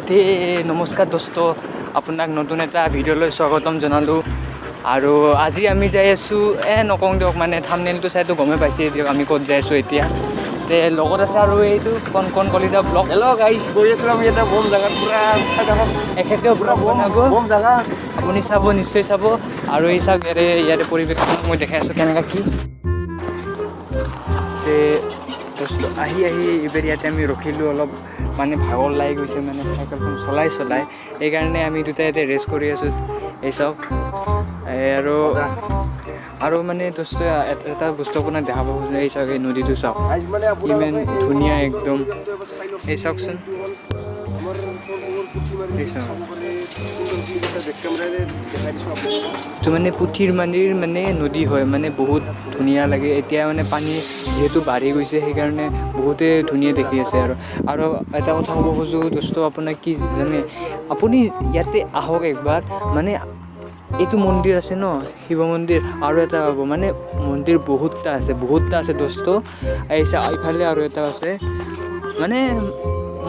নমস্কাৰ দোস্ত, আপোনাক নতুন এটা ভিডিঅ'লৈ স্বাগতম জনালোঁ। আৰু আজি আমি যাই আছোঁ নকওঁ দিয়ক, মানে থাম্বনেইলটো চাইতো গমেই পাইছে দিয়ক আমি ক'ত যাই আছোঁ এতিয়া। তে লগত আছে আৰু এইটো কণ কলিতা ব্লগ। হেল্ল' গাইছ, গৈ আছোঁ আমি এটা বম জেগাত, পুৰা এখেতেও ব্লগ বনাব, জেগা আপুনি চাব, নিশ্চয় চাব। আৰু এই চাওক ইয়াতে পৰিৱেশটো মই দেখাই আছোঁ কেনেকুৱা কি। তে দোস্ত আহি এইবাৰ ইয়াতে আমি ৰখিলোঁ, অলপ মানে ভাগৰ লাগি গৈছে, মানে চাইকেলখন চলাই সেইকাৰণে আমি দুটাই ইয়াতে ৰেষ্ট কৰি আছোঁ। এই চাওক আৰু মানে দোস্ত এটা বস্তু আপোনাক দেখাব খুজিছোঁ। এই চাওক, এই নদীটো চাওক, ইমান ধুনীয়া একদম। এই চাওকচোন, এইটো মানে পুঠিৰ মাৰিৰ মানে নদী হয়, মানে বহুত ধুনীয়া লাগে। এতিয়া মানে পানী যিহেতু বাঢ়ি গৈছে, সেইকাৰণে বহুতেই ধুনীয়া দেখি আছে। আৰু এটা কথা ক'ব খোজোঁ দোস্ত, আপোনাক কি জানে, আপুনি ইয়াতে আহক একবাৰ। মানে এইটো মন্দিৰ আছে ন, শিৱ মন্দিৰ, আৰু এটা হ'ব মানে মন্দিৰ বহুতটা আছে দোস্ত। এইফালে আৰু এটা আছে, মানে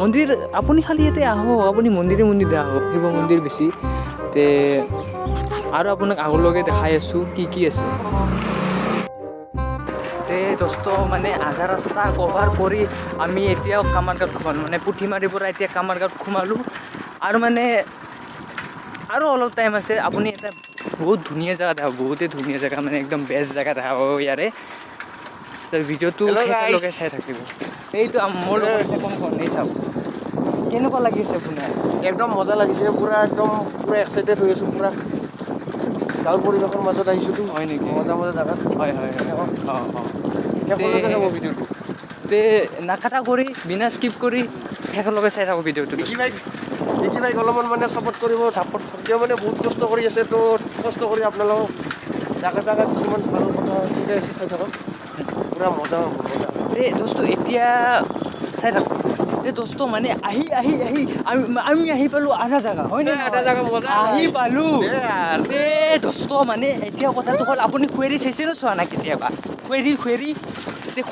মন্দিৰ। আপুনি খালি ইয়াতে আহক, আপুনি মন্দিৰে আহক, শিৱ মন্দিৰ বেছি। তে আৰু আপোনাক আগলৈকে দেখাই আছোঁ কি আছে। তে দোস্ত মানে আধা ৰাস্তা কভাৰ কৰি আমি এতিয়াও কামাৰগাঁৱত সোমালোঁ, মানে পুঠিমাৰিৰ পৰা এতিয়া কামাৰগাঁৱত সোমালোঁ। আৰু মানে আৰু অলপ টাইম আছে। আপুনি এটা বহুত ধুনীয়া জেগা দেখাব, বহুতেই ধুনীয়া জেগা, মানে একদম বেষ্ট জেগা দেখাব ইয়াৰে। ভিডিঅ'টো শেষলৈকে চাই থাকিব। এইটো মোৰ লগত আছে কোনখন, এই চাওক কেনেকুৱা লাগি আছে আপোনাৰ। একদম মজা লাগিছে, পুৰা এক্সাইটেড হৈ আছোঁ। পুৰা গাঁৱৰ পৰিৱেশৰ মাজত আহিছোঁতো। হয় নেকি? মজা জেগাত। হয়। শেষলৈকে যাব ভিডিঅ'টো। তে নাকাটা কৰি, বিনা স্কিপ কৰি শেষলৈকে চাই থাকোঁ ভিডিঅ'টো। বিকি বাইক অলপমান মানে ছাপোৰ্ট কৰিব। কিয় মানে বহুত কষ্ট কৰি আছে, তো কষ্ট কৰি আপোনালোকক জাগা কিছুমান ভাল কথা শিকাই আছে, চাই থাকক। পুৰা মজা। এই দোস্ত এতিয়া চাই থাকক। এই দোস্ত মানে আহি আমি আহি পালোঁ আধা জেগা, হয় নে? এটা জেগা মজা আহি পালোঁ। এই দোস্ত মানে এতিয়া কথাটো হ'ল, আপুনি খুৱেৰী চাইছে নে চোৱা নাই কেতিয়াবা?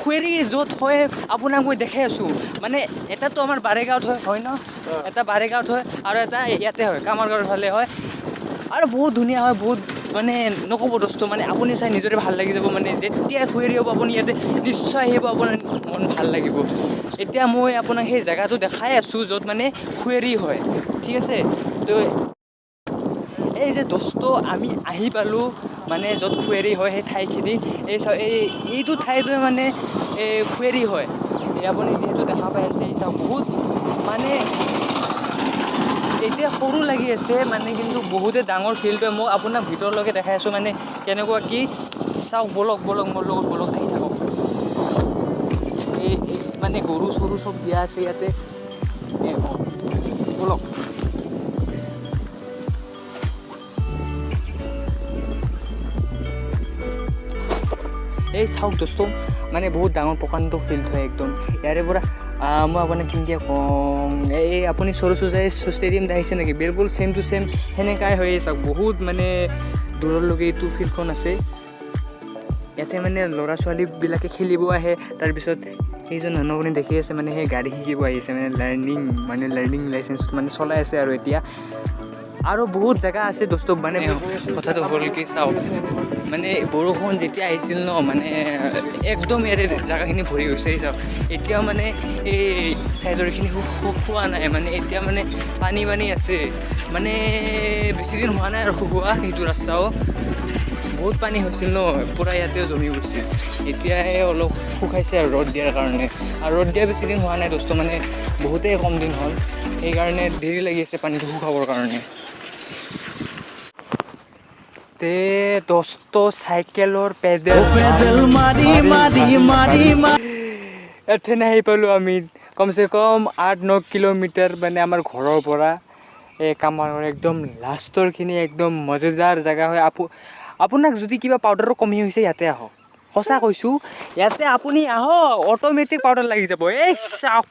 খুৱেৰী য'ত হয় আপোনাক মই দেখাই আছোঁ। মানে এটাতো আমাৰ বাৰেগাঁৱত হয় ন, এটা বাৰেগাঁৱত হয়, আৰু এটা ইয়াতে হয়, কামাৰগাঁৱৰ ফালে হয়। আৰু বহুত ধুনীয়া হয়, বহুত মানে নক'ব দোস্ত, মানে আপুনি চাই নিজৰে ভাল লাগি যাব। মানে যেতিয়াই খুৱেৰী হ'ব আপুনি ইয়াতে নিশ্চয় আহিব, আপোনাৰ মন ভাল লাগিব। এতিয়া মই আপোনাক সেই জেগাটো দেখাই আছোঁ য'ত মানে খুৱেৰী হয়, ঠিক আছে? তো এই যে দোস্ত আমি আহি পালোঁ, মানে য'ত খুৱেৰী হয় সেই ঠাইখিনি। এইটো ঠাইটোৱে মানে খুৱেৰী হয়। আপুনি যিহেতু দেখা পাই আছে, চাওক বহুত মানে এতিয়া সৰু লাগি আছে, মানে কিন্তু বহুতে ডাঙৰ ফিল্ড হয়। মই আপোনাক ভিতৰলৈকে দেখাই আছোঁ, মানে কেনেকুৱা কি। চাওক, বলক মোৰ লগত বলক, আহি থাকক। এই মানে গৰু চৰু চব দিয়া আছে ইয়াতে, বলক। এই চাওক দোস্ত, মানে বহুত ডাঙৰ প্ৰকাণ্ড ফিল্ড হয় একদম। ইয়াৰে পৰা মই আপোনাক কেনেকৈ কওঁ, এই আপুনি সৰসজাই ষ্টেডিয়াম দেখিছে নেকি? বিলকুল ছেম টু ছেম সেনেকাই হয়। চাওক, বহুত মানে দূৰলৈকে এইটো ফিল্ডখন আছে। ইয়াতে মানে ল'ৰা ছোৱালীবিলাকে খেলিব আহে। তাৰপিছত সেইজন মানুহ আপুনি দেখি আছে, মানে সেই গাড়ী শিকিব আহিছে, মানে লাৰ্ণিং লাইচেন্স মানে চলাই আছে। আৰু এতিয়া আৰু বহুত জেগা আছে দোস্ত। মানে কথাটো হ'ল কি, চাওক মানে বৰষুণ যেতিয়া আহিছিল ন, মানে একদম ইয়াতে জেগাখিনি ভৰি গৈছে। চাওক এতিয়াও মানে এই চাইডৰখিনি শুকোৱা নাই, মানে এতিয়া মানে পানী আছে। মানে বেছিদিন হোৱা নাই আৰু শুকোৱা, সেইটো ৰাস্তাও বহুত পানী হৈছিল ন, পূৰা ইয়াতেও জমি গৈছিল। এতিয়াহে অলপ শুকাইছে আৰু ৰ'দ দিয়াৰ কাৰণে। আৰু ৰ'দ দিয়া বেছিদিন হোৱা নাই দোস্ত, মানে বহুতেই কম দিন হ'ল, সেইকাৰণে দেৰি লাগি আছে পানীটো শুকাবৰ কাৰণে। তে দোস্ত চাইকেলৰ পেডেল মাৰি এথেনে আহি পালোঁ আমি। কমচে কম 8-9 কিলোমিটাৰ, মানে আমাৰ ঘৰৰ পৰা এই কামাৰগাঁৱৰ একদম লাষ্টৰখিনি একদম মজেদাৰ জেগা হয়। আপোনাক যদি কিবা পাউডাৰৰ কমি হৈছে, ইয়াতে আহক। সঁচা কৈছোঁ, ইয়াতে আপুনি আহক, অট'মেটিক পাউডাৰ লাগি যাব। এই চাওক,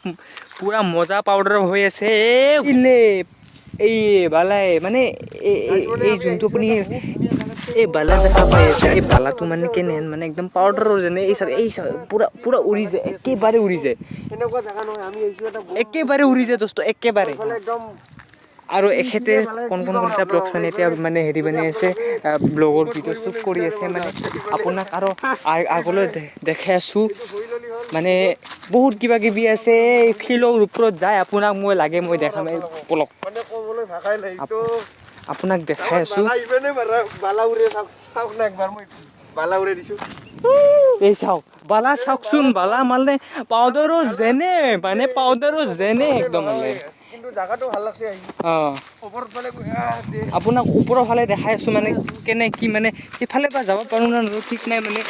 পূৰা মজা পাউডাৰ হৈ আছে। এই বালাই মানে এই যোনটো আপুনি এই বালা দেখা পাই আছে এই বালাটো মানে কেনে মানে একদম পাউডাৰৰ যেনে এই পুৰা পুৰা উৰি যায় একেবাৰে উৰি যায় এনেকুৱা জাগা নহয় আমি এইটো এটা একেবাৰে উৰি যায় দোস্ত একেবাৰে একদম আৰু এখেতে কোন এটা ব্লগ চানে এতিয়া মানে হেৰি বনাই আছে ব্লগৰ ভিডিঅ' শ্বুট কৰি আছে মানে আপোনাক আৰু আগলৈ দেখাই আছোঁ মানে বহুত কিবা কিবি আছে এই শিলৰ ওপৰত যায় আপোনাক মই লাগে মই দেখাম এই ব্লগ মানে ক'বলৈ ভাষাই নাই তো আপোনাক দেখাই আছোঁ বালা উৰে চাওক না একবাৰ মই বালা উৰে দিছোঁ এই চাওক বালা চাওকচোন বালা মানে পাউডাৰো যেনে মানে পাউডাৰো যেনে একদম মানে কিন্তু জাগাটো ভাল লাগছে আহি অঁ ওপৰত ফালে আপোনাক ওপৰৰ ফালে দেখাই আছোঁ মানে কেনে কি মানে সিফালে পৰা যাব পাৰোঁ না নোৱাৰোঁ ঠিক নাই মানে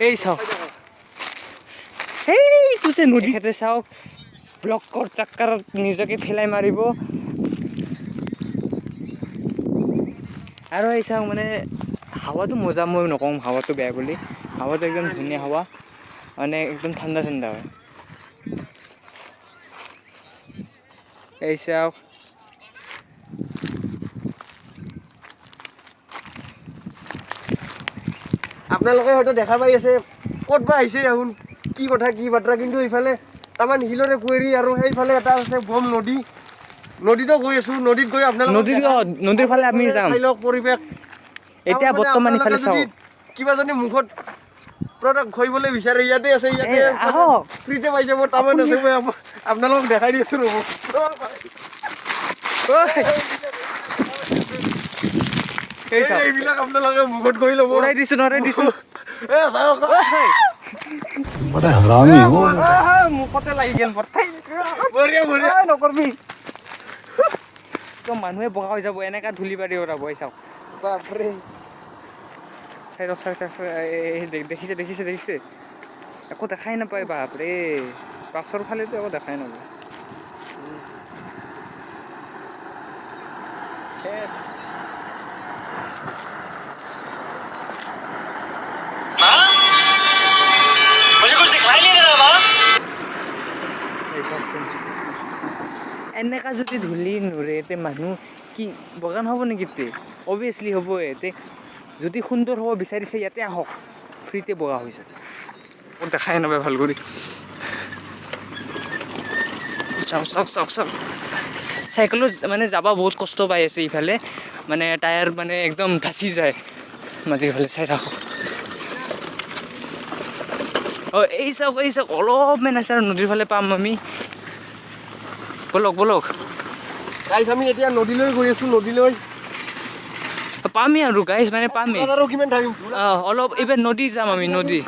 এই চাওক সেইটো যে নদী খেতে চাওক ব্লকৰ চাক্কাৰত নিজকে ফেলাই মাৰিব আৰু এই চাওক মানে হাৱাটো মজা মই নকওঁ হাৱাটো বেয়া বুলি হাৱাটো একদম ধুনীয়া হাৱা মানে একদম ঠাণ্ডা ঠাণ্ডা হয় এই চাওক আপোনালোকে হয়তো দেখা পাই আছে ক'ত বা আহিছে আহোন কি কথা কি বাৰ্তা কিন্তু এইফালে তাৰমান শিলৰে কুঁৱেৰী আৰু সেইফালে এটা আছে বম নদী নদীতো গৈ আছোঁ নদীত গৈ আপোনালোকে নদীৰ ফালে আমি যাম চাই লওক পৰিৱেশ এতিয়া বৰ্তমান ইফালে চাওক কিবা যদি মুখত প্ৰডাক্ট খুৱাবলৈ বিচাৰে ইয়াতে আছে ইয়াতে আহক ফ্ৰীতে পাই যাব তাৰমান আছে মই আপোনালোকক দেখাই দি আছোঁ ৰ'ব এইবিলাক আপোনালোকে মুখত কৰি ল'ব নৰাই দিছোঁ চাওক बड़ा हरामी हो মুখতে লাগি গেল বঢ়িয়া বঢ়িয়া নকৰবি মানুহে বগা হৈ যাব এনেকা ধূলি বাৰী ওলাব এই চাওক বাপৰে চাই ৰখ দেখিছে একো দেখাই নাপায় বাপৰে পাছৰ ফালেতো একো দেখাই নাপায় এনেকা যদি ধূলি নুৰে তে মানুহ কি বগান হ'ব নেকি তে অভিয়াছলি হ'ব তে যদি সুন্দৰ হ'ব বিচাৰিছে ইয়াতে আহক ফ্ৰীতে বগা হৈছে দেখাই নাপায় ভাল কৰি চাওক চাইকেলত মানে যাব বহুত কষ্ট পাই আছে ইফালে মানে টায়াৰ মানে একদম ধাচি যায় মাজে ইফালে চাই থাকক এই চাওক অলপমান আছে আৰু নদীৰ ফালে পাম আমি বলক গাইছ আমি এতিয়া নদীলৈ গৈ আছোঁ নদীলৈ পামেই আৰু গাইজ মানে পামেই আৰু কিমান থাকিম অলপ এইবাৰ নদী যাম আমি নদী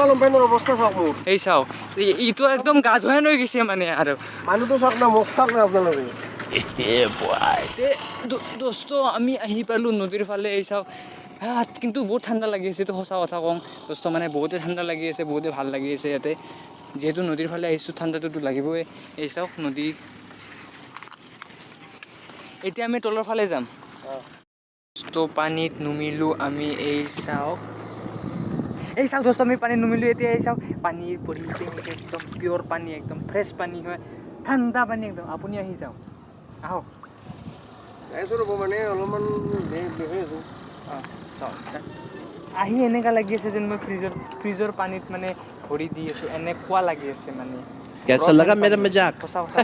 লম্পাইনৰ অৱস্থা চাওক মোৰ এই চাওক ইটো একদম গা ধুৱাই লৈ গৈছে মানে আৰু মানুহটো চাওক না মোক চাওক না আপোনালোকে দোস্ত আমি আহি পালোঁ নদীৰ ফালে এই চাওক কিন্তু বহুত ঠাণ্ডা লাগি আছে এইটো সঁচা কথা কওঁ দোস্ত মানে বহুতে ঠাণ্ডা লাগি আছে বহুতে ভাল লাগি আছে ইয়াতে যিহেতু নদীৰ ফালে আহিছোঁ ঠাণ্ডাটোতো লাগিবই এই চাওক নদী এতিয়া আমি তলৰ ফালে যাম তো পানীত নুমিলোঁ আমি এই চাওক দোস্ত আমি পানীত নুমিলোঁ এতিয়া এই চাওক পানীৰ পৰিৱেশ একদম পিয়'ৰ পানী একদম ফ্ৰেছ পানী হয় ঠাণ্ডা পানী একদম আপুনি আহি যাওক আহক আহিছোঁ ৰ'ব মানে অলপমান দেখি আছোঁ চাওক আহি এনেকুৱা লাগি আছে যেন মই ফ্ৰিজৰ পানীত মানে ভৰি দি আছোঁ এনেকুৱা লাগি আছে মানে कैसा लगा मेरा मजाक সঁচা কথা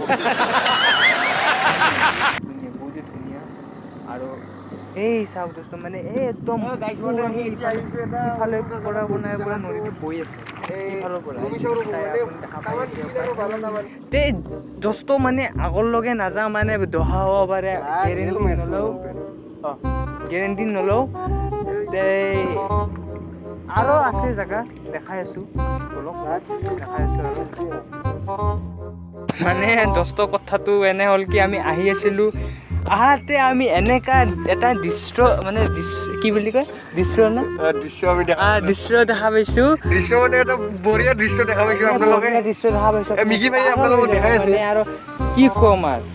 বহুতেই ধুনীয়া আৰু এই চাওক দোস্ত মানে এই একদম ইফালে পৰা বনাই পৰা নদীটো বৈ আছে এইফালৰ পৰা তে দোস্ত মানে আগৰলৈকে নাযাওঁ মানে দহা হ'ব পাৰে গেৰেণ্টি নলওঁ তে আৰু আছে জেগা দেখাই আছোঁ দেখাই আছোঁ আৰু মানে দোস্ত কথাটো এনে হ'ল কি আমি আহি আছিলোঁ আহাতে আমি এনেকা এটা দৃশ্য মানে কি বুলি কয় দৃশ্য না দৃশ্য দেখা পাইছোঁ দৃশ্য মানে এটা বঢ়িয়া দৃশ্য দেখা পাইছোঁ আপোনালোকে দৃশ্য দেখা পাইছোঁ মিকি ভাই আপোনালোকক দেখাই আছে আৰু কি ক'ম আৰু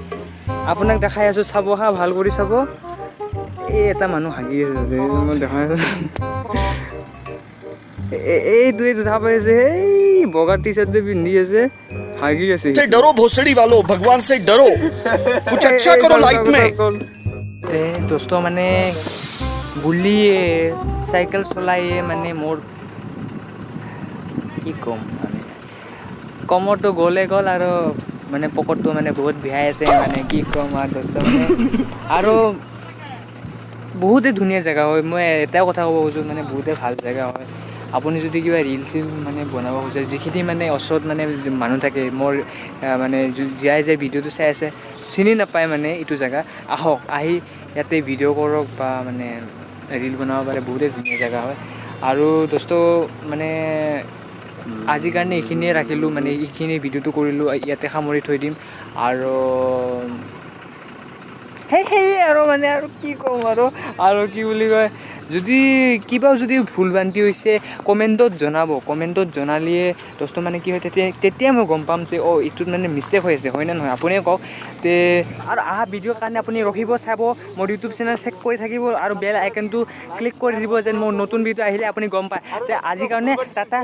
আপোনাক দেখাই আছোঁ চাব হা ভাল কৰি চাব এই এটা মানুহ হাগি আছে মই দেখাই আছোঁ এইটোৱে দেখা পাইছে এই বগা টি চাৰ্ট যে পিন্ধি আছে হাগি আছে से डरो भोसड़ी वालों भगवान से डरो कुछ अच्छा करो लाइफ में দোস্ত মানে বুলিয়ে চাইকেল চলায়ে মানে মোৰ কি ক'ম মানে কমৰটো গ'লে গ'ল আৰু মানে পকেটটো মানে বহুত বিহাই আছে মানে কি ক'ম আৰু দোস্ত মানে আৰু বহুতে ধুনীয়া জেগা হয় মই এটাই কথা ক'ব খুজোঁ মানে বহুতে ভাল জেগা হয় আপুনি যদি কিবা ৰিল চিল মানে বনাব খোজে যিখিনি মানে ওচৰত মানে মানুহ থাকে মোৰ মানে জীয়াই যে ভিডিঅ'টো চাই আছে চিনি নাপায় মানে এইটো জেগা আহক আহি ইয়াতে ভিডিঅ' কৰক বা মানে ৰিল বনাব পাৰে বহুতেই ধুনীয়া জেগা হয় আৰু দোস্ত মানে আজিৰ কাৰণে এইখিনিয়ে ৰাখিলোঁ মানে এইখিনি ভিডিঅ'টো কৰিলোঁ ইয়াতে সামৰি থৈ দিম আৰু সেয়ে আৰু মানে আৰু কি ক'ম আৰু কি বুলি কয় যদি কিবা যদি ভুল ভ্ৰান্তি হৈছে কমেণ্টত জনাব কমেণ্টত জনালে দোস্ত মানে কি হয় তেতিয়া মই গম পাম যে অঁ এইটোত মানে মিষ্টেক হৈ আছে হয়নে নহয় আপুনিয়ে কওক তে আৰু অহা ভিডিঅ'ৰ কাৰণে আপুনি ৰখিব চাব মোৰ ইউটিউব চেনেল চেক কৰি থাকিব আৰু বেল আইকনটো ক্লিক কৰি দিব যেন মোৰ নতুন ভিডিঅ' আহিলে আপুনি গম পায় তে আজিৰ কাৰণে টাটা